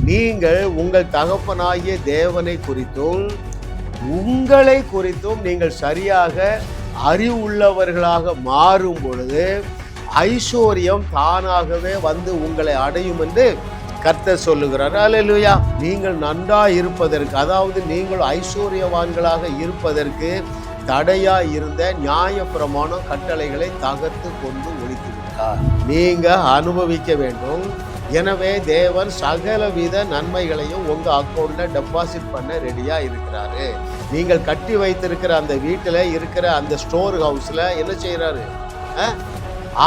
நீங்கள் உங்கள் தகப்பனாகிய தேவனை குறித்தும் உங்களை குறித்தும் நீங்கள் சரியாக அறிவுள்ளவர்களாக மாறும் பொழுது ஐஸ்வர்யம் தானாகவே வந்து உங்களை அடையும் என்று கர்த்தர் சொல்லுகிறார். அல்லேலூயா. நீங்கள் நன்றாய் இருப்பதற்கு, அதாவது நீங்கள் ஐஸ்வர்யவான்களாக இருப்பதற்கு தடையா இருந்த நியாயப்பிரமாணம் கட்டளைகளை தகர்த்து கொண்டு ஒழித்து விட்டார். நீங்க அனுபவிக்க வேண்டும். எனவே தேவன் சகலவித நன்மைகளையும் உங்க அக்கௌண்ட்ல டெபாசிட் பண்ண ரெடியா இருக்கிறாரு. நீங்கள் கட்டி வைத்திருக்கிற அந்த வீட்டில் இருக்கிற அந்த ஸ்டோர் ஹவுஸ்ல என்ன செய்யறாரு?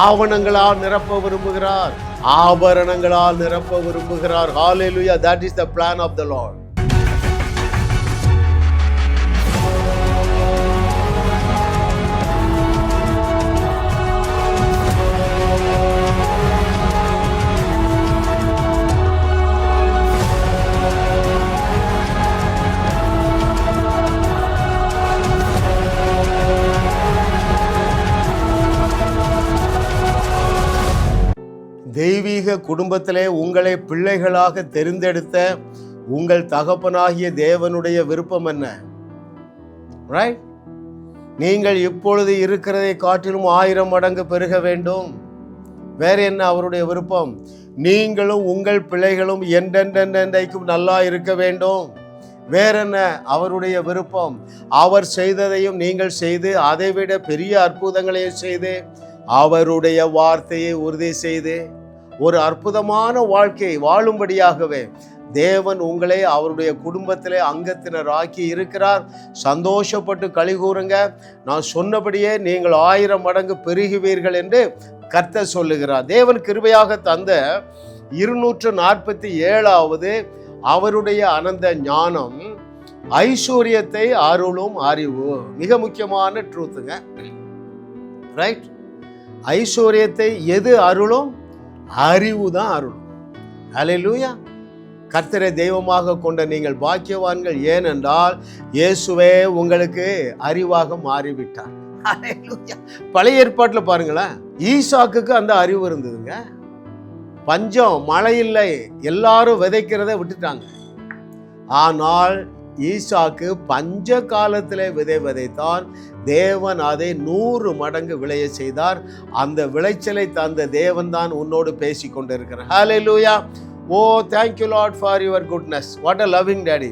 ஆவணங்களால் நிரப்ப விரும்புகிறார், ஆபரணங்களால் நிரப்ப விரும்புகிறார். ஹalleluya. That is the plan of the Lord. தெய்வீக குடும்பத்திலே உங்களை பிள்ளைகளாக தெரிந்தெடுத்த உங்கள் தகப்பனாகிய தேவனுடைய விருப்பம் என்ன? ரைட்? நீங்கள் இப்பொழுது இருக்கிறதை காட்டிலும் 1000 மடங்கு பெருக வேண்டும். வேற என்ன அவருடைய விருப்பம்? நீங்களும் உங்கள் பிள்ளைகளும் என்றென்றைக்கும் நல்லா இருக்க வேண்டும். வேற என்ன அவருடைய விருப்பம்? அவர் செய்ததையும் நீங்கள் செய்து, அதைவிட பெரிய அற்புதங்களையும் செய்து, அவருடைய வார்த்தையை உறுதி செய்து ஒரு அற்புதமான வாழ்க்கையை வாழும்படியாகவே தேவன் உங்களை அவருடைய குடும்பத்திலே அங்கத்தினராக்கி இருக்கிறார். சந்தோஷப்பட்டு களி கூறுங்க. நான் சொன்னபடியே நீங்கள் 1000 மடங்கு பெருகுவீர்கள் என்று கர்த்தர் சொல்லுகிறார். தேவன் கிருபையாக தந்த 247வது அவருடைய அனந்த ஞானம், ஐஸ்வர்யத்தை அருளும் அறிவு. மிக முக்கியமான ட்ரூத்துங்க. ரைட்? ஐஸ்வர்யத்தை எது அருளும்? அறிவு தான் அருளும். அல்லேலூயா. கர்த்தரை தெய்வமாக கொண்ட நீங்கள் பாக்கியவான்கள். ஏனென்றால் இயேசுவே உங்களுக்கு அறிவாக மாறிவிட்டார். அல்லேலூயா. பழைய ஏற்பாட்டில் பாருங்களேன், ஈசாக்குக்கு அந்த அறிவு இருந்ததுங்க. பஞ்சம், மழை இல்லை, எல்லாரும் விதைக்கிறத விட்டுட்டாங்க. ஆனால் ஈசாக்கு பஞ்ச காலத்திலே விதைத்தான். தேவன் அதை 100 மடங்கு விளைய செய்தார். அந்த விளைச்சலை தந்த தேவன் தான் உன்னோடு பேசி கொண்டிருக்கிறார். ஹalleluya. ஓ thank you Lord for your goodness. What a loving daddy.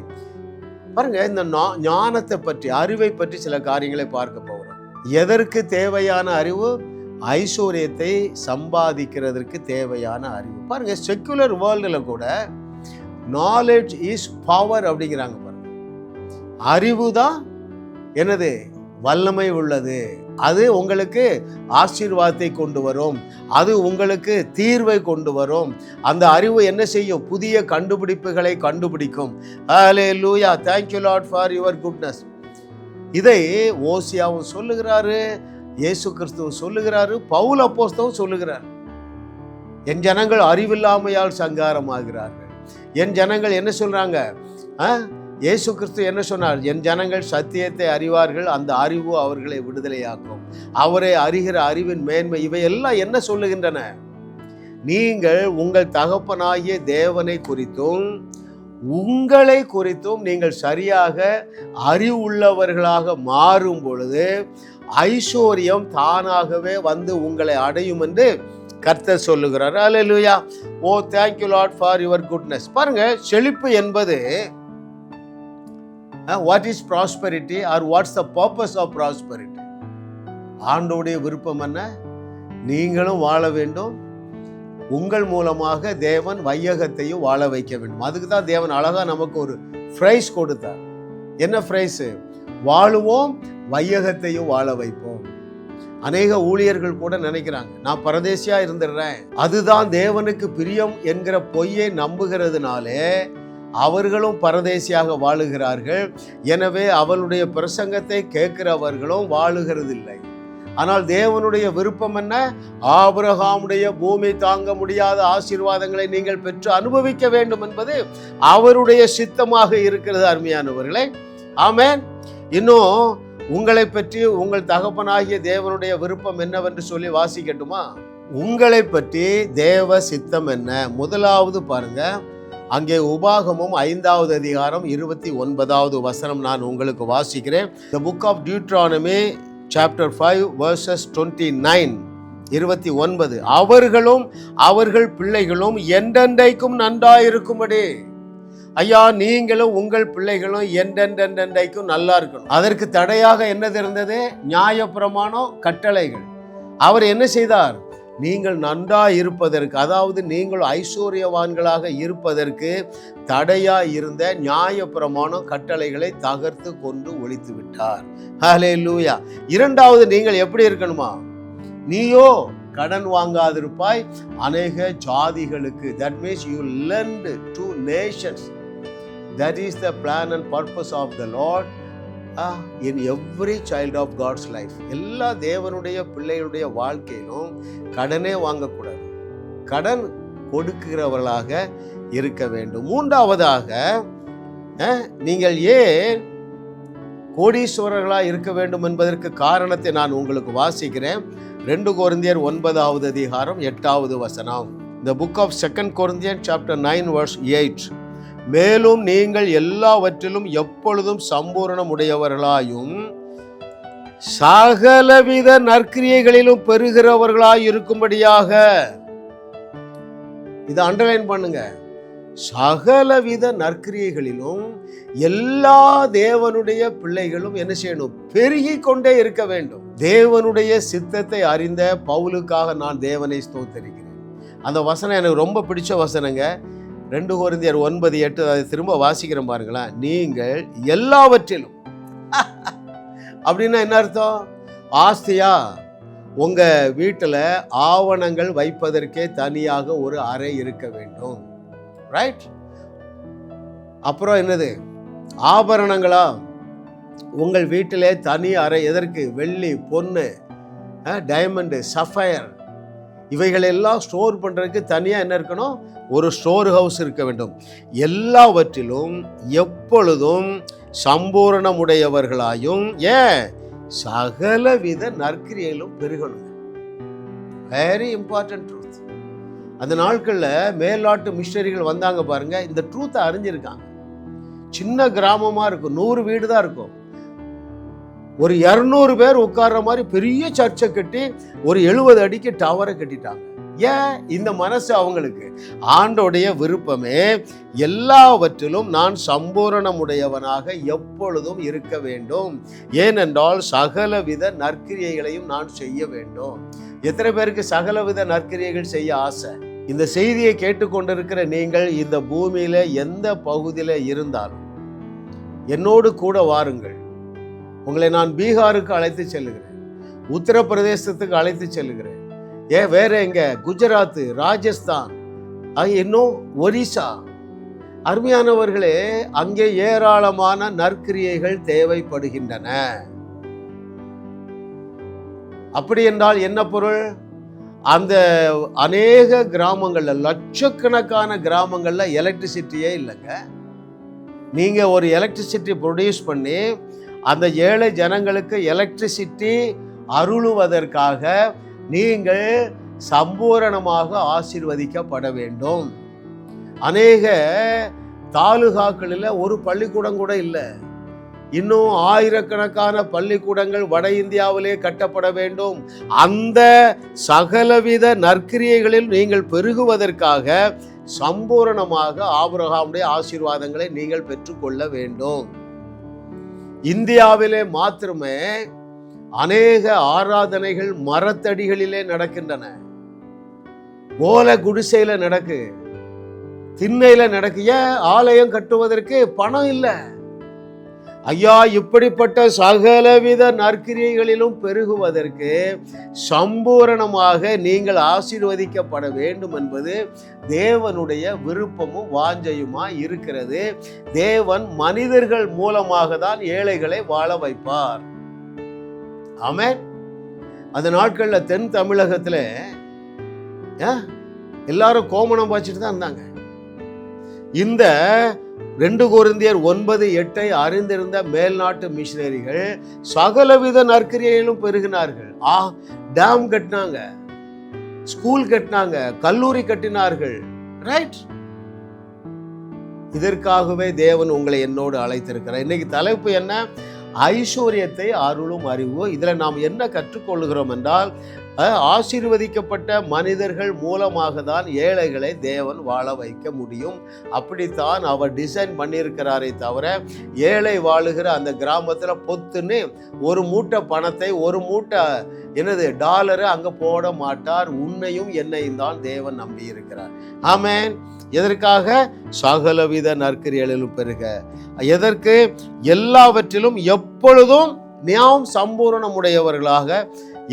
பாருங்க, இந்த ஞானத்தை பற்றி, அறிவை பற்றி சில காரியங்களை பார்க்க போகிறோம். எதற்கு தேவையான அறிவு? ஐஸ்வர்யத்தை சம்பாதிக்கிறதற்கு தேவையான அறிவு. பாருங்க, செக்குலர் வேர்ல்டுல கூட நாலேஜ் இஸ் பவர் அப்படிங்கிறாங்க. பாருங்க, அறிவு தான் என்னது? வல்லமை உள்ளது. அது உங்களுக்கு ஆசீர்வாதத்தை கொண்டு வரும், அது உங்களுக்கு தீர்வை கொண்டு வரும். அந்த அறிவு என்ன செய்யும்? புதிய கண்டுபிடிப்புகளை கண்டுபிடிக்கும். ஹalleluya. Thank you Lord for your goodness. இதை ஓசியாவும் சொல்லுகிறாரு, இயேசு கிறிஸ்துவும் சொல்லுகிறாரு, பவுல் அப்போஸ்தலனும் சொல்லுகிறார். என் ஜனங்கள் அறிவில்லாமையால் சங்காரமாகிறார்கள். என் ஜனங்கள் என்ன சொல்றாங்க? இயேசு கிறிஸ்து என்ன சொன்னார்? என் ஜனங்கள் சத்தியத்தை அறிவார்கள், அந்த அறிவு அவர்களை விடுதலையாக்கும். அவரை அறிகிற அறிவின் மேன்மை. இவையெல்லாம் என்ன சொல்லுகின்றன? நீங்கள் உங்கள் தகப்பனாகிய தேவனை குறித்தும் உங்களை குறித்தும் நீங்கள் சரியாக அறிவுள்ளவர்களாக மாறும் பொழுது ஐஸ்வர்யம் தானாகவே வந்து உங்களை அடையும் என்று கர்த்தர் சொல்லுகிறார். அல்லேலூயா. ஓ thank you Lord for your goodness. பாருங்க, செழிப்பு என்பது what is prosperity or what's the purpose of prosperity? ஆண்டவருடைய விருப்பம் என்ன? நீங்களும் வாழ வேண்டும், உங்கள் மூலமாக தேவன் வையகத்தையும் வாழ வைக்க வேண்டும். அதுக்கு தான் தேவன் அழகா நமக்கு ஒரு பிரைஸ் கொடுத்தார். என்ன பிரைஸ்? வாழுவோம், வையகத்தையும் வாழ வைப்போம். அநேக ஊழியர்கள் கூட நினைக்கிறாங்க, நான் பரதேசியா இருந்துடுறேன், அதுதான் தேவனுக்கு பிரியம் என்கிற பொய்யை நம்புகிறதுனாலே அவர்களும் பரதேசியாக வாழுகிறார்கள். எனவே அவளுடைய பிரசங்கத்தை கேட்கிறவர்களும் வாழுகிறதில்லை. ஆனால் தேவனுடைய விருப்பம் என்ன? ஆபிரகாமுடைய பூமி தாங்க முடியாத ஆசீர்வாதங்களை நீங்கள் பெற்று அனுபவிக்க வேண்டும் என்பது அவருடைய சித்தமாக இருக்கிறது. அருமையானவர்களே, ஆமென். இன்னும் உங்களை பற்றி உங்கள் தகப்பனாகிய தேவனுடைய விருப்பம் என்னவென்று சொல்லி வாசிக்கட்டுமா? உங்களை பற்றி தேவ சித்தம் என்ன? முதலாவது பாருங்க, அங்கே உபாகமும் 5வது அதிகாரம் 29வது வசனம் நான் உங்களுக்கு வாசிக்கிறேன். The book of Deuteronomy chapter 5 verses 29, 29. அவர்களும் அவர்கள் பிள்ளைகளும் என்றென்றைக்கும் நன்றாயிருக்கும்படி. ஐயா, நீங்களும் உங்கள் பிள்ளைகளும் என்றென்றைக்கும் நல்லா இருக்கணும். அதற்கு தடையாக என்னது இருந்தது? நியாயப்பிரமாணம், கட்டளைகள். அவர் என்ன செய்தார்? நீங்கள் நன்றாய் இருப்பதற்கு, அதாவது நீங்கள் ஐஸ்வர்யவான்களாக இருப்பதற்கு தடையாய் இருந்த நியாயப்பிரமாணம், கட்டளைகளை தகர்த்து கொண்டு ஒழித்து விட்டார். ஹல்லேலூயா. இரண்டாவது, நீங்கள் எப்படி இருக்கணுமா? நீயோ கடன் வாங்காதிருப்பாய் அநேக ஜாதிகளுக்கு. That means you lend to nations. That is the plan and purpose of the Lord in every child of God's life. எல்லா தேவனுடைய பிள்ளைகளுடைய வாழ்க்கையிலும் கடனே வாங்கக்கூடாது, கடன் கொடுக்கிறவர்களாக இருக்க வேண்டும். மூன்றாவதாக, நீங்கள் ஏன் கோடீஸ்வரர்களாக இருக்க வேண்டும் என்பதற்கு காரணத்தை நான் உங்களுக்கு வாசிக்கிறேன். 2 கொரிந்தியர் 9வது அதிகாரம் 8வது வசனம். The book of 2 Corinthians chapter 9 verse 8. மேலும் நீங்கள் எல்லாவற்றிலும் எப்பொழுதும் சம்பூரணம் உடையவர்களாயும் சகலவித நற்கிரியைகளிலும் பெறுகிறவர்களாய் இருக்கும்படியாக. இதை அண்டர்லைன் பண்ணுங்க. சகலவித நற்கிரியைகளிலும் எல்லா தேவனுடைய பிள்ளைகளும் என்ன செய்யணும்? பெருகி கொண்டே இருக்க வேண்டும். தேவனுடைய சித்தத்தை அறிந்த பவுலுக்காக நான் தேவனை ஸ்தோத்தரிக்கிறேன். அந்த வசனம் எனக்கு ரொம்ப பிடிச்ச வசனங்க. 2 கொரிந்தியர் 9:8. அதை திரும்ப வாசிக்கிறேன் பாருங்களேன். நீங்கள் எல்லாவற்றிலும் அப்படின்னா என்ன அர்த்தம்? ஆஸ்தியா, உங்க வீட்டில் ஆவணங்கள் வைப்பதற்கே தனியாக ஒரு அறை இருக்க வேண்டும். ரைட்? அப்புறம் என்னது? ஆபரணங்களா, உங்கள் வீட்டிலே தனி அறை. எதற்கு? வெள்ளி, பொண்ணு, டைமண்டு, சஃபயர், இவைகளெல்லாம் ஸ்டோர் பண்ணுறதுக்கு தனியாக என்ன இருக்கணும்? ஒரு ஸ்டோர் ஹவுஸ் இருக்க வேண்டும். எல்லாவற்றிலும் எப்பொழுதும் சம்பூரணமுடையவர்களாயும் சகலவித நற்கிரியைகளும் பெருகணும். Very important truth. அந்த நாட்களில் மேல்நாட்டு மிஷனரிகள் வந்தாங்க பாருங்க, இந்த ட்ரூத்தை அறிஞ்சிருக்காங்க. சின்ன கிராமமாக இருக்கும், 100 வீடு தான் இருக்கும். ஒரு 200 பேர் உட்கார்ற மாதிரி பெரிய சர்ச்சை கட்டி ஒரு 70 அடிக்கு டவரை கட்டிட்டாங்க. ஏன்? இந்த மனசு அவங்களுக்கு. ஆண்டோடைய விருப்பமே எல்லாவற்றிலும் நான் சம்பூரணமுடையவனாக எப்பொழுதும் இருக்க வேண்டும். ஏனென்றால் சகலவித நற்கிரியைகளையும் நான் செய்ய வேண்டும். எத்தனை பேருக்கு சகலவித நற்கிரியைகள் செய்ய ஆசை? இந்த செய்தியை கேட்டுக்கொண்டிருக்கிற நீங்கள் இந்த பூமியில எந்த பகுதியில இருந்தாலும் என்னோடு கூட வாருங்கள். உங்களை நான் பீகாருக்கு அழைத்து செல்லுகிறேன், உத்தரப்பிரதேசத்துக்கு அழைத்து செல்லுகிறேன். வேற எங்க? குஜராத், ராஜஸ்தான், இன்னும் ஒரிசா. அருமையானவர்களே, அங்கே ஏராளமான நற்கிரியைகள் தேவைப்படுகின்றன. அப்படி என்றால் என்ன பொருள்? அந்த அநேக கிராமங்கள்ல, லட்சக்கணக்கான கிராமங்கள்ல எலக்ட்ரிசிட்டியே இல்லைங்க. நீங்க ஒரு எலக்ட்ரிசிட்டி ப்ரொடியூஸ் பண்ணி அந்த ஏழை ஜனங்களுக்கு எலக்ட்ரிசிட்டி அருளுவதற்காக நீங்கள் சம்பூரணமாக ஆசீர்வதிக்கப்பட வேண்டும். அநேக தாலுகாக்களில் ஒரு பள்ளிக்கூடம் கூட இல்லை. இன்னும் ஆயிரக்கணக்கான பள்ளிக்கூடங்கள் வட இந்தியாவிலே கட்டப்பட வேண்டும். அந்த சகலவித நற்கிரியைகளில் நீங்கள் பெருகுவதற்காக சம்பூரணமாக ஆபிரகாமுடைய ஆசீர்வாதங்களை நீங்கள் பெற்றுக்கொள்ள வேண்டும். இந்தியாவிலே மாத்திரமே அநேக ஆராதனைகள் மரத்தடிகளிலே நடக்கின்றன, ஓலை குடிசையில நடக்கு, திண்ணையில நடக்கு. ஏன்? ஆலயம் கட்டுவதற்கு பணம் இல்லை. ஐயா, இப்படிப்பட்ட சகலவித நற்கிரியைகளிலும் பெருகுவதற்கு சம்பூரணமாக நீங்கள் ஆசீர்வதிக்கப்பட வேண்டும் என்பது தேவனுடைய விருப்பமும் வாஞ்சையுமாய் இருக்கிறது. தேவன் மனிதர்கள் மூலமாக தான் ஏழைகளை வாழ வைப்பார். ஆமென். அந்த நாட்களில் தென் தமிழகத்தில் எல்லாரும் கோமணம் பாய்ச்சிட்டு தான் இருந்தாங்க. இந்த 2 கொரிந்தியர் 9:8 அறிந்திருந்த மேல்நாட்டு மிஷனரிகள் சகலவித நற்கிரியையிலும் பெருகினார்கள். டேம் கட்டினாங்க, ஸ்கூல் கட்டினாங்க, கல்லூரி கட்டினார்கள். ரைட்? இதற்காகவே தேவன் உங்களை என்னோடு அழைத்திருக்கிறார். இன்னைக்கு தலைப்பு என்ன? ஐஸ்வர்யத்தை அருளும் அறிவு. இதில் நாம் என்ன கற்றுக்கொள்கிறோம் என்றால், ஆசீர்வதிக்கப்பட்ட மனிதர்கள் மூலமாக தான் ஏழைகளை தேவன் வாழ வைக்க முடியும். அப்படித்தான் அவர் டிசைன் பண்ணியிருக்கிறாரே தவிர, ஏழை வாழுகிற அந்த கிராமத்தில் பொத்துன்னு ஒரு மூட்டை பணத்தை, ஒரு மூட்டை டாலரை அங்கே போட மாட்டார். உன்னையும் என்னையும் தான் தேவன் நம்பி இருக்கிறார். ஆமென். எதற்காக? சகலவித நற்கிரியலிலும் பெருக. எதற்கு? எல்லாவற்றிலும் எப்பொழுதும் நாம் சம்பூரணமுடையவர்களாக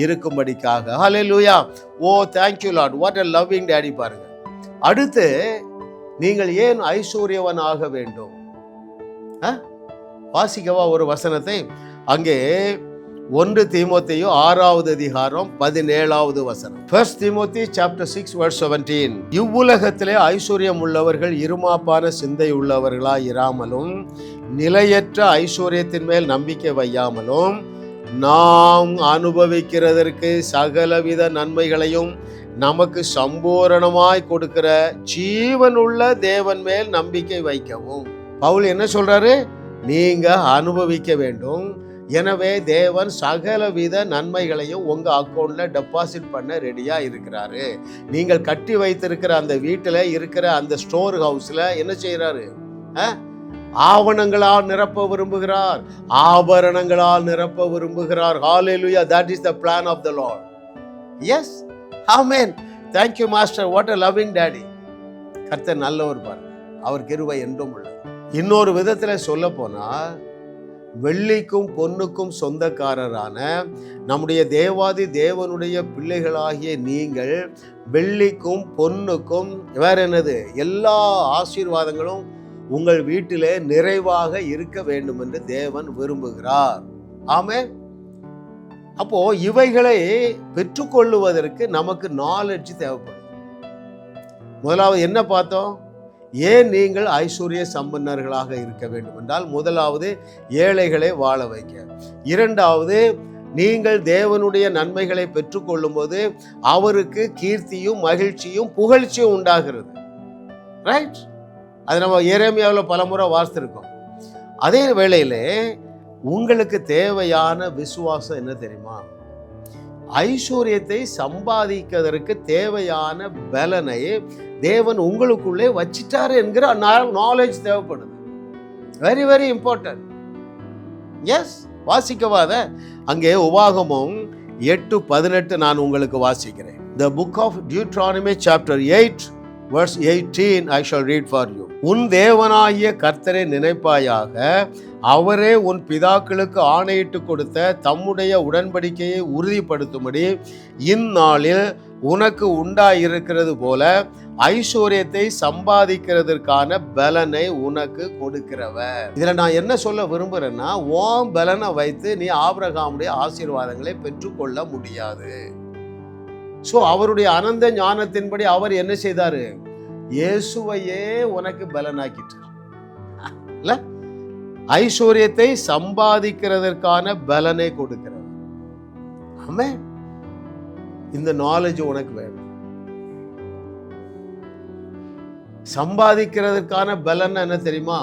இருக்கும்படிக்காக. Hallelujah. Oh thank you lord. What a loving daddy. பாருங்க. அடுத்து, நீங்கள் ஏன் ஐஸ்வர்யவன் ஆக வேண்டும்? வாசிக்கவா ஒரு வசனத்தை? அங்கே 1 தீமோத்தேயு 6வது அதிகாரம் 17வது வசனம். 1 Timothy chapter 6 verse 17. இவ்வுலகத்திலே ஐஸ்வர்யம் உள்ளவர்கள் இருமாப்பான சிந்தை உள்ளவர்களாய் இராமலும், நிலையற்ற ஐஸ்வர்யத்தின் மேல் நம்பிக்கை வையாமலும், நாம் அனுபவிக்கிறதற்கு சகலவித நன்மைகளையும் நமக்கு சம்பூரணமாய் கொடுக்கிற ஜீவனுள்ள தேவன் மேல் நம்பிக்கை வைக்கவும். பவுல் என்ன சொல்றாரு? நீங்க அனுபவிக்க வேண்டும். எனவே தேவன் சகலவித நன்மைகளையும் உங்க அக்கௌண்ட்ல டெபாசிட் பண்ண ரெடியா இருக்கிறாரு. நீங்கள் கட்டி வைத்திருக்கிற அந்த வீட்டில் இருக்கிற அந்த ஸ்டோர் ஹவுஸ்ல என்ன செய்யறாரு? ஆவணங்களால் நிரப்ப விரும்புகிறார், ஆபரணங்களால் நிரப்ப விரும்புகிறார். ஹல்லேலூயா. That is the plan of the Lord. Yes. Amen. Thank you master. What a loving daddy. கர்த்தர் நல்லவர் பாருங்க. அவர் கிருபை என்றும் உள்ளது. இன்னொரு விதத்துல சொல்ல போனா, வெள்ளிக்கும் பொன்னுக்கும் சொந்தக்காரரான நம்முடைய தேவாதி தேவனுடைய பிள்ளைகளாகிய நீங்கள் வெள்ளிக்கும் பொன்னுக்கும் வேற என்னது? எல்லா ஆசீர்வாதங்களும் உங்கள் வீட்டிலே நிறைவாக இருக்க வேண்டும் என்று தேவன் விரும்புகிறார். ஆமென். அப்போ இவைகளை பெற்றுக்கொள்ளுவதற்கு நமக்கு நாலெட்ஜ் தேவைப்படும். முதலாவது என்ன பார்த்தோம்? ஏன் நீங்கள் ஐஸ்வர்ய சம்பன்னர்களாக இருக்க வேண்டும் என்றால், முதலாவது ஏழைகளை வாழ வைக்க. இரண்டாவது, நீங்கள் தேவனுடைய நன்மைகளை பெற்றுக்கொள்ளும் போது அவருக்கு கீர்த்தியும் மகிழ்ச்சியும் புகழ்ச்சியும் உண்டாகிறது. ரைட்? அது நம்ம எரேமியாவில் பலமுறை வாசித்திருக்கோம். அதே வேளையிலே உங்களுக்கு தேவையான விசுவாசம் என்ன தெரியுமா? ஐஸ்வர்யத்தை சம்பாதிக்கிறதற்கு தேவையான பலனை தேவன் உங்களுக்குள்ளே வச்சிட்டாரு என்கிற நாலேஜ் தேவைப்படுது. Very very important. எஸ். வாசிக்கவாத அங்கே உபாகமம் 8:18 நான் உங்களுக்கு வாசிக்கிறேன். The book of Deuteronomy chapter 8 verse 18 I shall read for you. உன் தேவனாகிய கர்த்தரை நினைப்பாயாக, அவரே உன் பிதாக்களுக்கு ஆணையிட்டு கொடுத்த தம்முடைய உடன்படிக்கையை உறுதிப்படுத்தும்படி இந்நாளில் உனக்கு உண்டாயிருக்கிறது போல ஐஸ்வர்யத்தை சம்பாதிக்கிறதற்கான பலனை உனக்கு கொடுக்கிறவர். இதுல நான் என்ன சொல்ல விரும்புறேன்னா, உன் பலனை வைத்து நீ ஆபிரகாமுடைய ஆசீர்வாதங்களை பெற்றுக்கொள்ள முடியாது. சோ அவருடைய அனந்த ஞானத்தின்படி அவர் என்ன செய்தாரு? இயேசுவையே உனக்கு பலனாக்கிட்டு இல்ல, ஐஸ்வர்யத்தை சம்பாதிக்கிறதற்கான பலனை கொடுக்கிறவர். ஆமென். இந்த நாலேஜ் உனக்கு வேணும். சம்பாதிக்கிறதுக்கான பலன் என்ன தெரியுமா?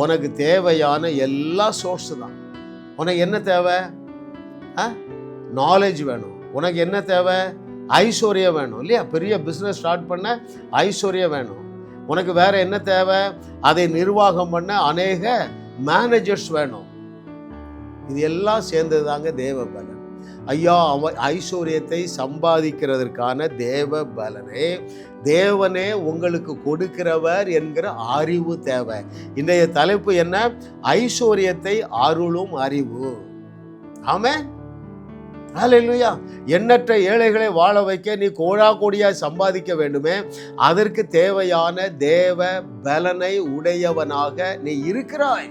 உனக்கு தேவையான எல்லா சோர்ஸ் தான். உனக்கு என்ன தேவை? நாலேஜ் வேணும். உனக்கு என்ன தேவை? ஐஸ்வர்யம் வேணும் இல்லையா? பெரிய பிஸ்னஸ் ஸ்டார்ட் பண்ண ஐஸ்வர்யம் வேணும். உனக்கு வேற என்ன தேவை? அதை நிர்வாகம் பண்ண அநேக மேனேஜர்ஸ் வேணும். இது எல்லாம் சேர்ந்தது தாங்க தேவ பலன். ஐயா, ஐஸ்வர்யத்தை சம்பாதிக்கிறதற்கான தேவ பலனே தேவனே உங்களுக்கு கொடுக்கிறவர் என்கிற அறிவு தேவை. இன்றைய தலைப்பு என்ன? ஐஸ்வர்யத்தை அருளும் அறிவு. ஆமென். ஹல்லேலூயா. எண்ணற்ற ஏழைகளை வாழ வைக்க நீ கோடா கோடியா சம்பாதிக்க வேண்டுமே, அதற்கு தேவையான தேவ பலனை உடையவனாக நீ இருக்கிறாய்.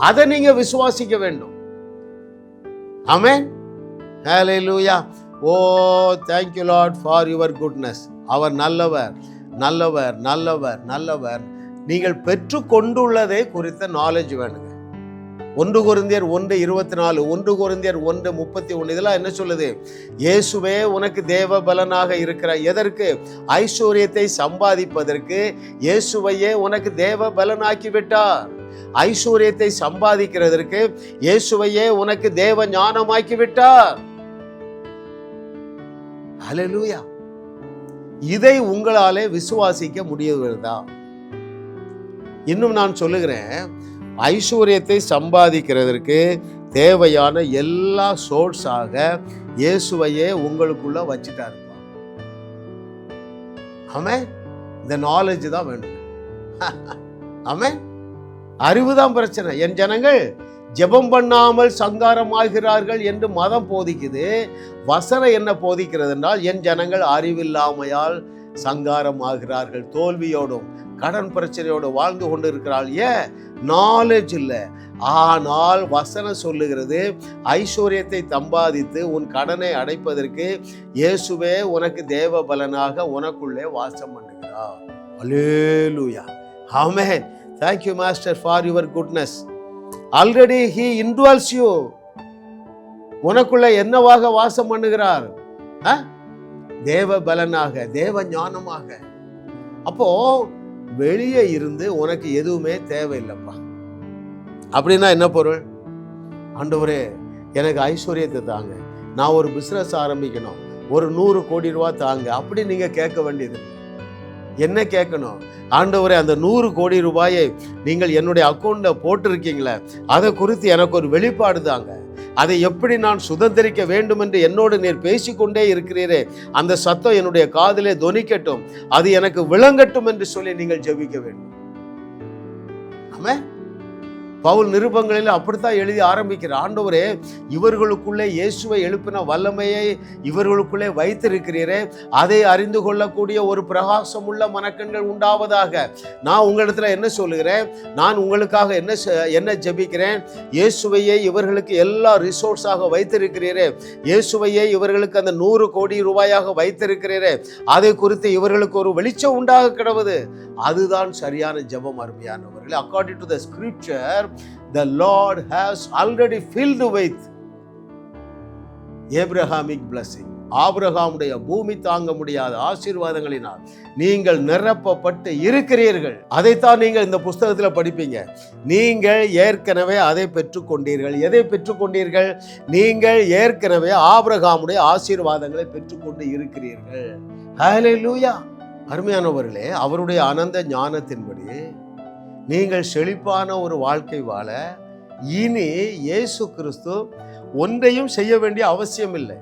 அதை நீங்க விசுவாசிக்க வேண்டும். Amen. Hallelujah. Oh thank you lord for your goodness. அவர் நல்லவர், நல்லவர், நல்லவர், நல்லவர். நீங்கள் பெற்று கொண்டுள்ளதை குறித்த நாலேஜ் வேணுங்க. 1 கொரிந்தியர் 1:24, 1 கொரிந்தியர் 1:31 இதெல்லாம் என்ன சொல்லுது? இயேசுவே உனக்கு தேவ பலனாக இருக்கிறார். எதற்கு? ஐஸ்வர்யத்தை சம்பாதிப்பதற்கு இயேசுவையே உனக்கு தேவ பலனாக்கி விட்டார். ஐஸ்வர்யத்தை சம்பாதிக்கிறதற்கு இயேசுவையே உனக்கு தேவ ஞானமாக்கி விட்டார். ஹல்லேலூயா. இதை உங்களாலே விசுவாசிக்க முடியவில்லைதா? இன்னும் நான் சொல்லுகிறேன், ஐஸ்வர்யத்தை சம்பாதிக்கிறதற்கு தேவையான எல்லா சோர்ஸாக இயேசுவையே உங்களுக்குள்ள வச்சுட்டாரு. ஆமென். இந்த நாலேஜ் தான் வேணும். ஆமென். அறிவுதான் பிரச்சனை. என் ஜனங்கள் ஜெபம் பண்ணாமல் சங்காரமாகிறார்கள் என்று மதம் போதிக்குது. வசனம் என்ன போதிக்கிறது என்றால், என் ஜனங்கள் அறிவில்லாமையால் சங்காரமாகிறார்கள், தோல்வியோடும் கடன் பிரச்சனையோடு வாழ்ந்து கொண்டு இருக்கிறாள். ஏன்? நாலேஜ் இல்லை. ஆனால் வசனம் சொல்லுகிறது, ஐஸ்வர்யத்தை சம்பாதித்து உன் கடனை அடைப்பதற்கு இயேசுவே உனக்கு தேவ பலனாக உனக்குள்ளே வாசம் பண்ணுகிறார். அல்லேலூயா. ஆமென். Thank you master for your goodness. Already he indwells you. உனக்குள்ள என்னவாக வாசம் பண்ணுகிறார்? தேவ பலனாக, தேவ ஞானமாக. அப்போ வெளியே இருந்து உனக்கு எதுவுமே தேவையில்லைப்பா. அப்படின்னா என்ன பொருள்? ஆண்டவரே எனக்கு ஐஸ்வர்யத்தை தாங்க, நான் ஒரு பிசினஸ் ஆரம்பிக்கணும், ஒரு 100 கோடி ரூபாய் தாங்க, அப்படி நீங்க கேட்க வேண்டியது. என்ன கேட்கணும்? ஆண்டவரே அந்த 100 கோடி ரூபாயை நீங்கள் என்னுடைய அக்கௌண்ட்ல போட்டிருக்கீங்களே, அதை குறித்து எனக்கு ஒரு வெளிப்பாடு தாங்க. அதை எப்படி நான் சுதந்திரிக்க வேண்டும் என்று என்னோடு நீர் பேசிக்கொண்டே இருக்கிறீரே, அந்த சத்தம் என்னுடைய காதிலே தொனிக்கட்டும், அது எனக்கு விளங்கட்டும் என்று சொல்லி நீங்கள் ஜெபிக்க வேண்டும். ஆமென். பவுல் நிருபங்களில் அப்படித்தான் எழுதி ஆரம்பிக்கிறார். ஆண்டவரே இவர்களுக்குள்ளே இயேசுவை எழுப்பின வல்லமையை இவர்களுக்குள்ளே வைத்திருக்கிறீரே, அதை அறிந்து கொள்ளக்கூடிய ஒரு பிரகாசம் உள்ள மனக்கண்கள் உண்டாவதாக. நான் உங்களிடத்துல என்ன சொல்லுகிறேன்? நான் உங்களுக்காக என்ன ஜெபிக்கிறேன்? இயேசுவையே இவர்களுக்கு எல்லா ரிசோர்ஸாக வைத்திருக்கிறீரே, இயேசுவையே இவர்களுக்கு அந்த 100 கோடி ரூபாயாக வைத்திருக்கிறீரே, அதை குறித்து இவர்களுக்கு ஒரு வெளிச்சம் உண்டாக கிடவுது. அதுதான் சரியான ஜெபம் அருமையானவர்களே. According to the scripture, the Lord has already filled with Abrahamic blessing. ஆபிரகாமுடைய பூமி தாங்க முடியாத ஆசீர்வாதங்களினால் நீங்கள் நிரப்பப்பட்டு இருக்கிறீர்கள். அதைத்தான் நீங்கள் இந்த புஸ்தகத்தில் படிப்பீங்க. நீங்கள் ஏற்கனவே அதை பெற்றுக்கொண்டீர்கள். எதை பெற்றுக்கொண்டீர்கள்? நீங்கள் ஏற்கனவே ஆபிரகாமுடைய ஆசீர்வாதங்களை பெற்றுக்கொண்டு இருக்கிறீர்கள். ஹல்லேலூயா. அருமையானவர்களே, அவருடைய அனந்த ஞானத்தின்படி நீங்கள் செழிப்பான ஒரு வாழ்க்கை வாழ இனி இயேசு கிறிஸ்து ஒன்றையும் செய்ய வேண்டிய அவசியம் இல்லை.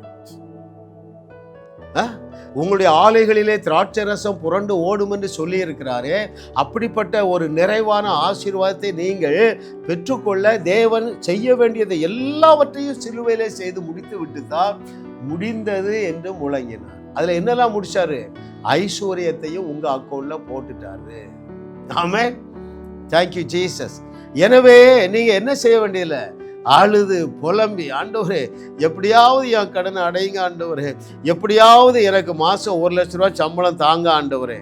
உங்களுடைய ஆலைகளிலே திராட்சை ரசம் புரண்டு ஓடும் என்று சொல்லி இருக்கிறாரே, அப்படிப்பட்ட ஒரு நிறைவான ஆசீர்வாதத்தை நீங்கள் பெற்றுக்கொள்ள தேவன் செய்ய வேண்டியதை எல்லாவற்றையும் சிலுவையிலே செய்து முடித்து விட்டுத்தான் முடிந்தது என்று முழங்கினார். அதுல என்னெல்லாம் முடிச்சாரு? ஐஸ்வர்யத்தையும் உங்க அக்கௌண்ட்ல போட்டுட்டாரு. ஆமென். Thank you Jesus. எனவே நீங்க என்ன செய்ய வேண்டியதில்லை, அழுது புலம்பி, ஆண்டவரே எப்படியாவது என் கடனை அடையுங்க ஆண்டவரே, எப்படியாவது எனக்கு மாசம் 1 லட்சம் ரூபாய் சம்பளம் தாங்க ஆண்டவரே.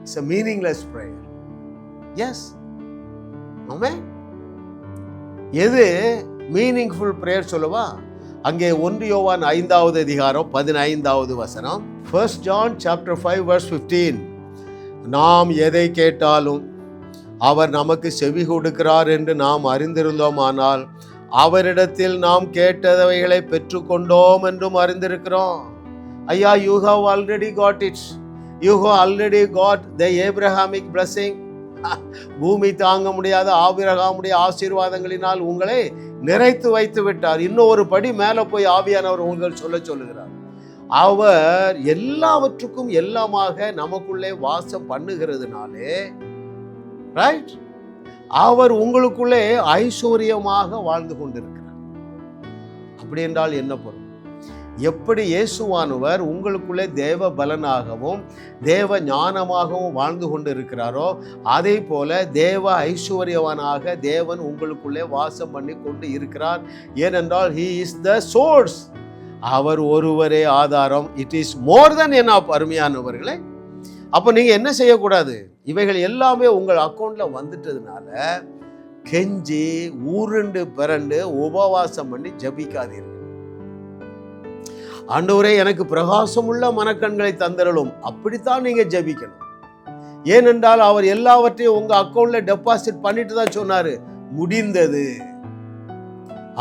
It's a meaningless prayer. Yes. Amen. எது மீனிங்ஃபுல் பிரேயர் சொல்லவா? அங்கே 1 யோவான் 5வது அதிகாரம் 15வது வசனம். 1 John chapter 5 verse 15. நாம் எதை கேட்டாலும் அவர் நமக்கு செவி கொடுக்கிறார் என்று நாம் அறிந்திருந்தோமானால் அவரிடத்தில் நாம் கேட்டவைகளை பெற்றுக்கொண்டோம் என்றும் அறிந்திருக்கிறோம். ஐயா, you have already got it. You have already got the Abrahamic blessing. பூமி தாங்க முடியாத ஆபிரகாமுடைய ஆசீர்வாதங்களினால் உங்களை நிறைத்து வைத்து விட்டார். இன்னும் ஒரு படி மேலே போய் ஆவியானவர் உங்கள் சொல்லுகிறார். அவர் எல்லாவற்றுக்கும் எல்லாமாக நமக்குள்ளே வாசம் பண்ணுகிறதுனாலே, ரைட், அவர் உங்களுக்குள்ளே ஐஸ்வர்யமாக வாழ்ந்து கொண்டிருக்கிறார். அப்படி என்றால் என்ன பொருள்? எப்படி இயேசுவானவர் உங்களுக்குள்ளே தேவ பலனாகவும் தேவ ஞானமாகவும் வாழ்ந்து கொண்டு இருக்கிறாரோ, அதே போல தேவ ஐஸ்வர்யவானாக தேவன் உங்களுக்குள்ளே வாசம் பண்ணி கொண்டு இருக்கிறார். ஏனென்றால் he is the source. அவர் ஒருவரே ஆதாரம். It is more then enough. அருமையானவர்களே, அப்போ நீங்கள் என்ன செய்யக்கூடாது? இவைகள் எல்லாமே உங்கள் அக்கௌண்ட்ல வந்துட்டதுனால கெஞ்சி ஊருண்டு பிறண்டு உபவாசம் பண்ணி ஜபிக்காதீர்கள். ஆண்டவரே எனக்கு பிரகாசமுள்ள மனக்கண்களை தந்தரலும், அப்படித்தான் நீங்க ஜபிக்கணும். ஏனென்றால் அவர் எல்லாவற்றையும் உங்க அக்கௌண்ட்ல டெபாசிட் பண்ணிட்டு தான் சொன்னாரு, முடிந்தது.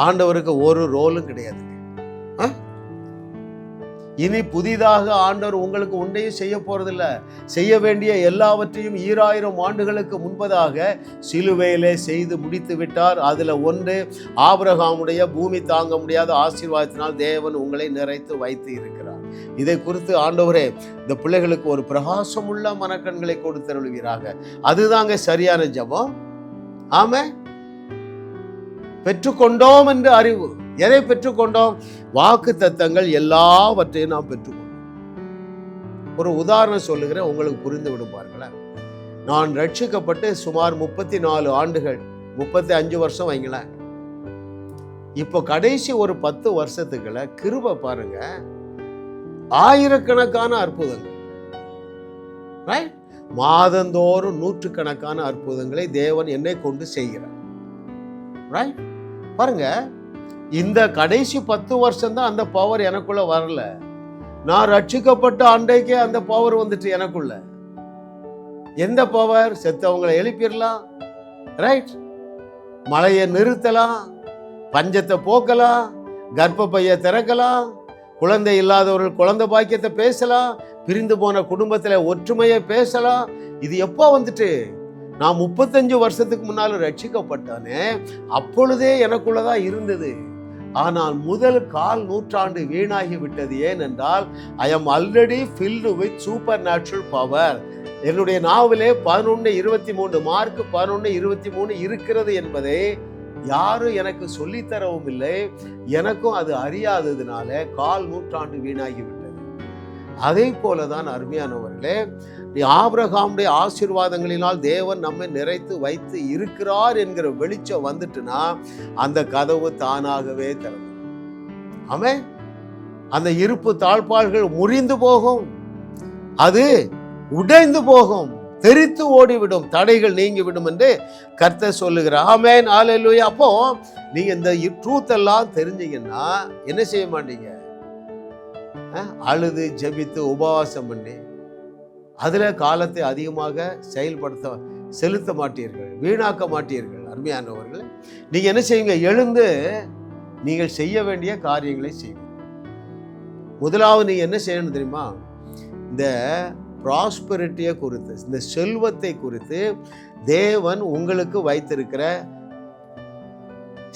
ஆண்டவருக்கு ஒரு ரோலும் கிடையாது. இனி புதிதாக ஆண்டவர் உங்களுக்கு ஒன்றையும் செய்ய போறதில்ல. செய்ய வேண்டிய எல்லாவற்றையும் 2000 ஆண்டுகளுக்கு முன்பதாக சிலுவையிலே செய்து முடித்து விட்டார். அதுல ஒன்று, ஆபிரகாமுடைய பூமி தாங்க முடியாத ஆசீர்வாதத்தினால் தேவன் உங்களை நிறைத்து வைத்து இருக்கிறார். இதை குறித்து ஆண்டவரே இந்த பிள்ளைகளுக்கு ஒரு பிரகாசமுள்ள மனக்கண்களை கொடுத்தருள்வீராக. அதுதாங்க சரியான ஜெபம். ஆமே, பெற்றுக்கொண்டோம் என்று அறிவு. எதை பெற்றுக்கொண்டோம்? வாக்கு தத்தங்கள் எல்லாவற்றையும் நாம் பெற்றுக்கொண்டோம். ஒரு உதாரணம் சொல்லுகிறேன், உங்களுக்கு புரிந்து விடும் பாருங்களேன். நான் ரட்சிக்கப்பட்டு சுமார் 34 ஆண்டுகள், 35 வருஷம் வைங்களேன். இப்போ கடைசி ஒரு 10 வருஷத்துக்குள்ள கிருபை பாருங்க, ஆயிரக்கணக்கான அற்புதங்கள், மாதந்தோறும் நூற்றுக்கணக்கான அற்புதங்களை தேவன் என்னை கொண்டு செய்கிறார். பாருங்க, இந்த கடைசி 10 வருஷம் தான் அந்த பவர் எனக்குள்ள வரல. நான் ரட்சிக்கப்பட்ட அன்றைக்கே அந்த பவர் வந்துட்டு எனக்குள்ள. எந்த பவர்? செத்தவங்களை எழுப்பிடலாம், ரைட், மழையை நிறுத்தலாம், பஞ்சத்தை போக்கலாம், கர்ப்பப்பையை திறக்கலாம், குழந்தை இல்லாதவர்கள் குழந்தை பாக்கியத்தை பேசலாம், பிரிந்து போன குடும்பத்தில் ஒற்றுமையை பேசலாம். இது எப்போ வந்துட்டு? நான் 35 வருஷத்துக்கு முன்னால ரட்சிக்கப்பட்டானே, அப்பொழுதே எனக்குள்ளதான் இருந்தது. ஆனால் முதல் 1/4 நூற்றாண்டு வீணாகி விட்டது. ஏனென்றால் I am already filled with super natural power. என்னுடைய நாவிலே 11:23 மார்க் 11:23 இருக்கிறது என்பதை யாரும் எனக்கு சொல்லித்தரவும் இல்லை. எனக்கும் அது அறியாததுனால 1/4 நூற்றாண்டு வீணாகி விட்டது. அதே போலதான் அருமையானவர்களே, ஆபிரகாமுடைய ஆசீர்வாதங்களினால் தேவன் நம்மை நிறைத்து வைத்து இருக்கிறார் என்கிற வெளிச்சம் வந்துட்டுனா அந்த கதவு தானாகவே திறந்து, ஆமே, அந்த இருப்பு தாழ்பாள்கள் முறிந்து போகும், அது உடைந்து போகும், தெரித்து ஓடிவிடும், தடைகள் நீங்கிவிடும் என்று கர்த்தர் சொல்லுகிறார். ஆமென், ஹல்லேலூயா. அப்போ நீங்க இந்த ட்ரூத் எல்லாம் தெரிஞ்சீங்கன்னா என்ன செய்ய மாட்டீங்க? அழுது ஜெபித்து உபவாசம் பண்ணி அதுல காலத்தை அதிகமாக செலுத்த மாட்டீர்கள், வீணாக்க மாட்டீர்கள். அருமையானவர்கள், நீங்க என்ன செய்யுங்க? எழுந்து நீங்கள் செய்ய வேண்டிய காரியங்களை செய்யுங்க. முதலாவது நீங்க என்ன செய்யணும் தெரியுமா? இந்த ப்ராஸ்பெரிட்டியை குறித்து, இந்த செல்வத்தை குறித்து தேவன் உங்களுக்கு வைத்திருக்கிற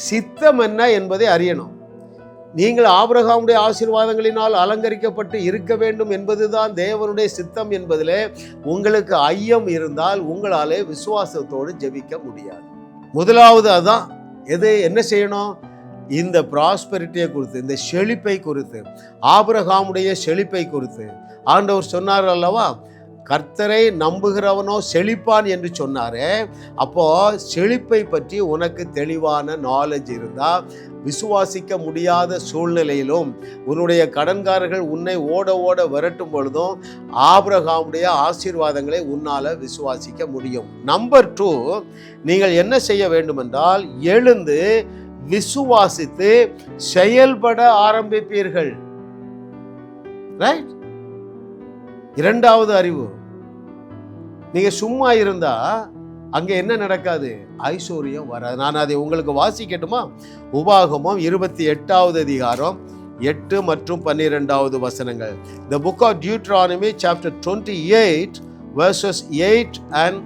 சித்தம் என்ன என்பதை அறியணும். நீங்கள் ஆபிரகாமுடைய ஆசீர்வாதங்களினால் அலங்கரிக்கப்பட்டு இருக்க வேண்டும் என்பதுதான் தேவனுடைய சித்தம் என்பதிலே உங்களுக்கு ஐயம் இருந்தால் உங்களாலே விசுவாசத்தோடு ஜெபிக்க முடியாது. முதலாவது அதான். எது என்ன செய்யணும்? இந்த ப்ராஸ்பெரிட்டியை குறித்து, இந்த செழிப்பை குறித்து, ஆபிரகாமுடைய செழிப்பை குறித்து ஆண்டவர் சொன்னார் அல்லவா, கர்த்தரை நம்புகிறவனோ செழிப்பான் என்று சொன்னாரே. அப்போ செழிப்பை பற்றி உனக்கு தெளிவான நாலேஜ் இருந்தா, விசுவாசிக்க முடியாத சூழ்நிலையிலும் உன்னுடைய கடன்காரர்கள் உன்னை ஓட ஓட விரட்டும் பொழுதும் ஆபிரகாமுடைய ஆசீர்வாதங்களை உன்னால விசுவாசிக்க முடியும். நம்பர் 2, நீங்கள் என்ன செய்ய வேண்டும் என்றால் எழுந்து விசுவாசித்து செயல்பட ஆரம்பிப்பீர்கள். ரைட்? இரண்டாவது அறிவு, நீங்க சும்மா இருந்தா அங்க என்ன நடக்காது? ஐஸ்வர்யம் வராது. நான் அதை உங்களுக்கு வாசிக்கட்டுமா? உபாகமம் 28வது அதிகாரம் 8 மற்றும் 12வது வசனங்கள். The book of Deuteronomy chapter 28 verses 8 and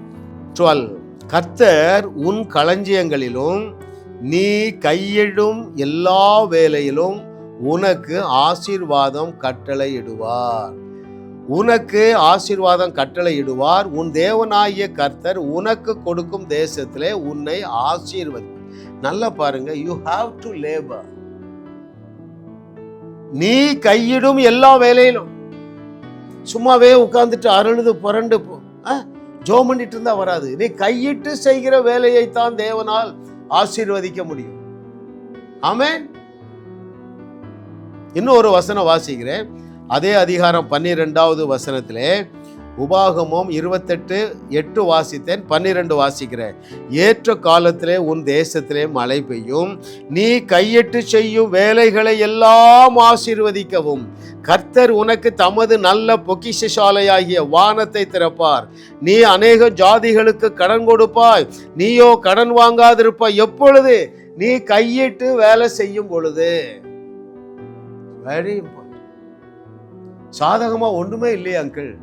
12. கர்த்தர் உன் களஞ்சியங்களிலும் நீ கையிடும் எல்லா வேலையிலும் உனக்கு ஆசீர்வாதம் கட்டளையிடுவார். உனக்கு ஆசீர்வாதம் கட்டளையிடுவார். உன் தேவனாகிய கர்த்தர் உனக்கு கொடுக்கும் தேசத்திலே உன்னை ஆசீர்வதி. நல்லா பாருங்க, யூ ஹாவ் டு லேபர். நீ கையிடும் எல்லா வேலையிலும். சும்மாவே உட்கார்ந்துட்டு அருளுது புரண்டு ஜோம் பண்ணிட்டு இருந்தா வராது. நீ கையிட்டு செய்கிற வேலையை தான் தேவனால் ஆசீர்வதிக்க முடியும். ஆமென். இன்னும் ஒரு வசனம் வாசிக்கிறேன். அதே அதிகாரம் 12வது வசனத்திலே, உபாகமம் 28:8 வாசித்தேன், 12 வாசிக்கிறேன். ஏற்ற காலத்திலே உன் தேசத்திலே மழை பெய்யும், நீ கையிட்டு செய்யும் வேலைகளை எல்லாம் ஆசீர்வதிக்கவும் கர்த்தர் உனக்கு தமது நல்ல பொக்கிஷசாலையாகிய வானத்தை திறப்பார். நீ அநேக ஜாதிகளுக்கு கடன் கொடுப்பாய், நீயோ கடன் வாங்காதிருப்பாய். எப்பொழுது? நீ கையிட்டு வேலை செய்யும் பொழுது. Very important. சாதகமா ஒண்ணுமே இல்லையே அங்கிள்,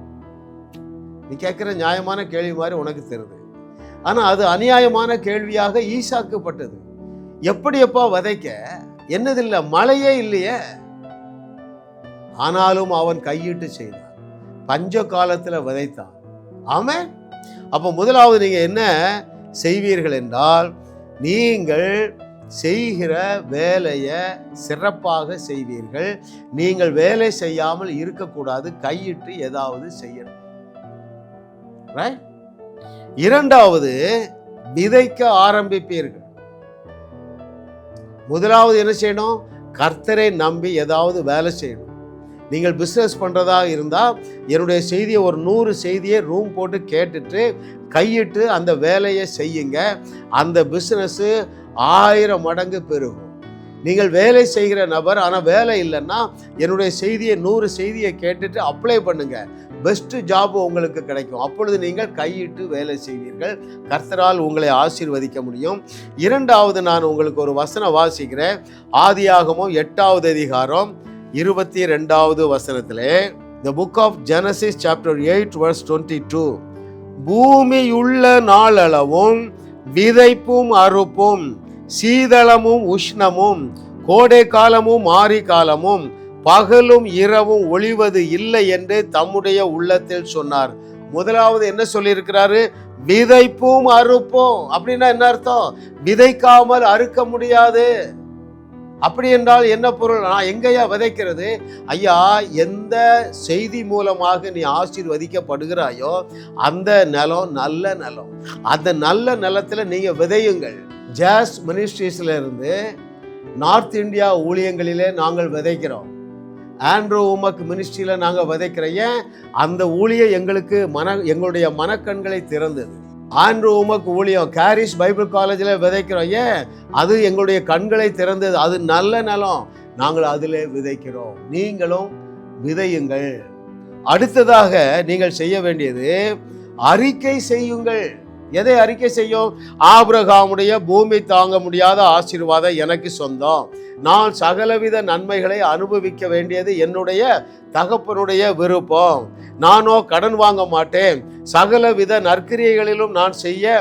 நீ கேட்கிற நியாயமான கேள்வி மாதிரி உனக்கு தெரியுது. ஆனா அது அநியாயமான கேள்வியாக ஈசாக்குப்பட்டது. எப்படியப்பா விதைக்க? என்னதில்லை, மழையே இல்லையே. ஆனாலும் அவன் கையிட்டு செய்தான், பஞ்ச காலத்துல விதைத்தான். ஆமென். அப்ப முதலாவது நீங்க என்ன செய்வீர்கள் என்றால், நீங்கள் செய்கிற வேலையை சிறப்பாக செய்வீர்கள். நீங்கள் வேலை செய்யாமல் இருக்கக்கூடாது, கையிட்டு ஏதாவது செய்யணும். இரண்டாவது, விதைக்க ஆரம்பிப்பீர்கள். முதலாவது என்ன செய்யணும்? கர்த்தரை நம்பி ஏதாவது வேலை செய்யணும். நீங்கள் பிஸ்னஸ் பண்ணுறதா இருந்தால் என்னுடைய செய்தியை ஒரு 100 செய்தியை ரூம் போட்டு கேட்டுட்டு கையிட்டு அந்த வேலையை செய்யுங்க. அந்த பிஸ்னஸ்ஸு 1000 மடங்கு பெருகும். நீங்கள் வேலை செய்கிற நபர் ஆனால் வேலை இல்லைன்னா என்னுடைய செய்தியை 100 செய்தியை கேட்டுட்டு அப்ளை பண்ணுங்க, பெஸ்ட் ஜாப் உங்களுக்கு கிடைக்கும். அப்பொழுது நீங்கள் கையிட்டு வேலை செய்வீர்கள், கர்த்தரால் உங்களை ஆசீர்வதிக்க முடியும். இரண்டாவது, நான் உங்களுக்கு ஒரு வசனம் வாசிக்கிறேன். ஆதியாகமம் 8வது அதிகாரம் 22வது வசனத்திலே, The book of Genesis chapter 8 verse 22, பூமியுள்ள நாளளவும் விதைப்பும் அறுப்பும் சீதளமும் உஷ்ணமும் கோடை காலமும் மாரி காலமும் பகலும் இரவும் ஒளிவது இல்லை என்று தம்முடைய உள்ளத்தில் சொன்னார். முதலாவது என்ன சொல்லியிருக்கிறாரு? விதைப்பும் அறுப்பும். அப்படின்னா என்ன அர்த்தம்? விதைக்காமல் அறுக்க முடியாது. அப்படி என்றால் என்ன பொருள்? நான் எங்கேயா விதைக்கிறது? ஐயா, எந்த செய்தி மூலமாக நீ ஆசீர்வதிக்கப்படுகிறாயோ அந்த நிலம் நல்ல நிலம். அந்த நல்ல நிலத்துல நீங்க விதையுங்கள். ஜாஸ் மினிஸ்ட்ரீஸ்ல இருந்து நார்த் இந்தியா ஊழியங்களிலே நாங்கள் விதைக்கிறோம். ஆண்ட்ரூ உமக் மினிஸ்ட்ரியில நாங்கள் விதைக்கிறோம். ஏன்? அந்த ஊழியம் எங்களுக்கு எங்களுடைய மனக்கண்களை திறந்தது. ஆண்ட்ரூ உமக் ஊழியம் கேரிஸ் பைபிள் காலேஜில் விதைக்கிறோம். ஏன்? அது எங்களுடைய கண்களை திறந்தது. அது நல்ல நிலம், நாங்கள் அதிலே விதைக்கிறோம். நீங்களும் விதையுங்கள். அடுத்ததாக நீங்கள் செய்ய வேண்டியது அறிக்கை செய்யுங்கள். எதை அறிக்கை செய்யும்? ஆபிரகாமுடைய பூமி தாங்க முடியாத ஆசீர்வாதம் எனக்கு சொந்தம், நான் சகலவித நன்மைகளை அனுபவிக்க வேண்டியது என்னுடைய தகப்பனுடைய விருப்பம், நானோ கடன் வாங்க மாட்டேன், சகலவித நற்கிரியைகளிலும் நான் செய்ய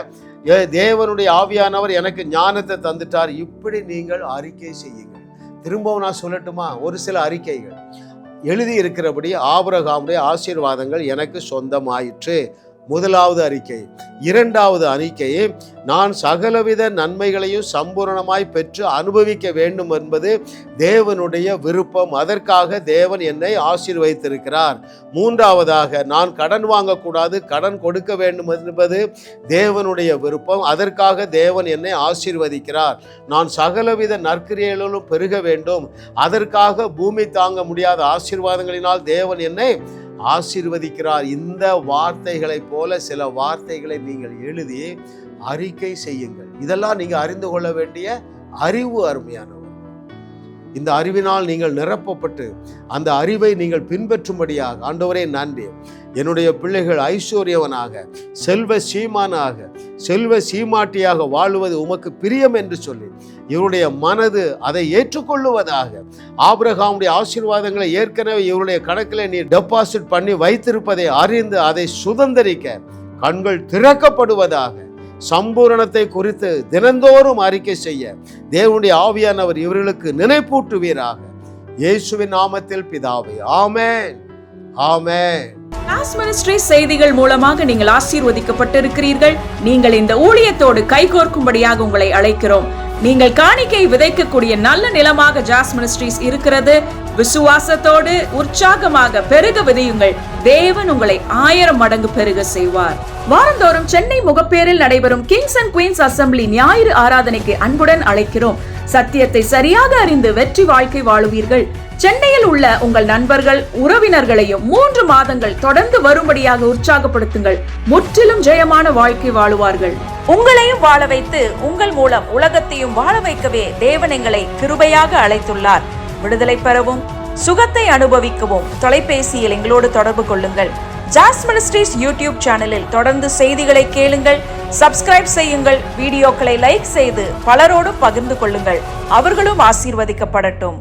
தேவனுடைய ஆவியானவர் எனக்கு ஞானத்தை தந்துட்டார். இப்படி நீங்கள் அறிக்கை செய்யுங்கள். திரும்பவும் நான் சொல்லட்டுமா? ஒரு சில அறிக்கைகள் எழுதி இருக்கிறபடி ஆபிரகாமுடைய ஆசீர்வாதங்கள் எனக்கு சொந்தமாயிற்று. முதலாவது அறிக்கை. இரண்டாவது அறிக்கை, நான் சகலவித நன்மைகளையும் சம்பூரணமாய் பெற்று அனுபவிக்க வேண்டும் என்பது தேவனுடைய விருப்பம். அதற்காக தேவன் என்னை ஆசீர்வதித்திருக்கிறார். மூன்றாவதாக, நான் கடன் வாங்கக்கூடாது, கடன் கொடுக்க வேண்டும் என்பது தேவனுடைய விருப்பம். அதற்காக தேவன் என்னை ஆசீர்வதிக்கிறார். நான் சகலவித நற்கிரியைகளிலும் பெருக வேண்டும். அதற்காக பூமி தாங்க முடியாத ஆசீர்வாதங்களினால் தேவன் என்னை ஆசீர்வதிக்கிறார். இந்த வார்த்தைகளை போல சில வார்த்தைகளை நீங்கள் எழுதி அறிக்கை செய்யுங்கள். இதெல்லாம் நீங்க அறிந்து கொள்ள வேண்டிய அறிவு. அருமையானவர், இந்த அறிவினால் நீங்கள் நிரப்பப்பட்டு அந்த அறிவை நீங்கள் பின்பற்றும்படியாக, ஆண்டவரே நன்றி, என்னுடைய பிள்ளைகள் ஐஸ்வர்யவனாக, செல்வ சீமானாக, செல்வ சீமாட்டியாக வாழுவது உமக்கு பிரியம் என்று சொல்லி இவருடைய மனது அதை ஏற்றுக்கொள்ளுவதாக. ஆபிரகாமுடைய ஆசீர்வாதங்களை ஏற்கனவே இவருடைய கணக்கில் நீ டெபாசிட் பண்ணி வைத்திருப்பதை அறிந்து அதை சுதந்தரிக்க கண்கள் திறக்கப்படுவதாக. சம்பூரணத்தை குறித்து தினந்தோறும் அறிக்கை செய்ய தேவனுடைய ஆவியானவர் இவர்களுக்கு நினைப்பூட்டுவீராக. இயேசுவின் நாமத்தில் பிதாவே, ஆமென், ஆமென். ஜாஸ் மினிஸ்ட்ரி செய்திகள் மூலமாக நீங்கள் ஆசீர்வதிக்கப்பட்டிருக்கிறீர்கள். நீங்கள் இந்த ஊழியத்தோடு கைகோர்க்கும்படியாக உங்களை அழைக்கிறோம். நீங்கள் காணிக்கை விதைக்கக்கூடிய நல்ல நிலமாக ஜாஸ் மினிஸ்ட்ரிஸ் இருக்கிறது. விசுவாசத்தோடு உற்சாகமாக பெருக விதையுங்கள். தேவன் உங்களை 1000 மடங்கு பெருக செய்வார். வாரந்தோறும் சென்னை முகப்பேரில் நடைபெறும் கிங்ஸ் அண்ட் குயின்ஸ் அசம்பிளி ஞாயிறு ஆராதனைக்கு அன்புடன் அழைக்கிறோம். சத்தியத்தை சரியாக அறிந்து வெற்றி வாழ்க்கை வாழுவீர்கள். சென்னையில் உள்ள உங்கள் நண்பர்கள் உறவினர்களையும் 3 மாதங்கள் தொடர்ந்து வரும்படியாக உற்சாகப்படுத்துங்கள். முற்றிலும் ஜெயமான வாழ்க்கை வாழுவார்கள். உங்களையும் வாழ வைத்து உங்கள் மூலம் உலகத்தையும் வாழ வைக்கவே தேவன் எங்களை கிருபையாக அழைத்துள்ளார். விடுதலை பெறவும் சுகத்தை அனுபவிக்கவும் தொலைபேசியில் எங்களோடு தொடர்பு கொள்ளுங்கள். ஜாஸ் மினிஸ்ட்ரீஸ் யூடியூப் சேனலில் தொடர்ந்து செய்திகளை கேளுங்கள். சப்ஸ்கிரைப் செய்யுங்கள். வீடியோக்களை லைக் செய்து பலரோடு பகிர்ந்து கொள்ளுங்கள். அவர்களும் ஆசீர்வதிக்கப்படட்டும்.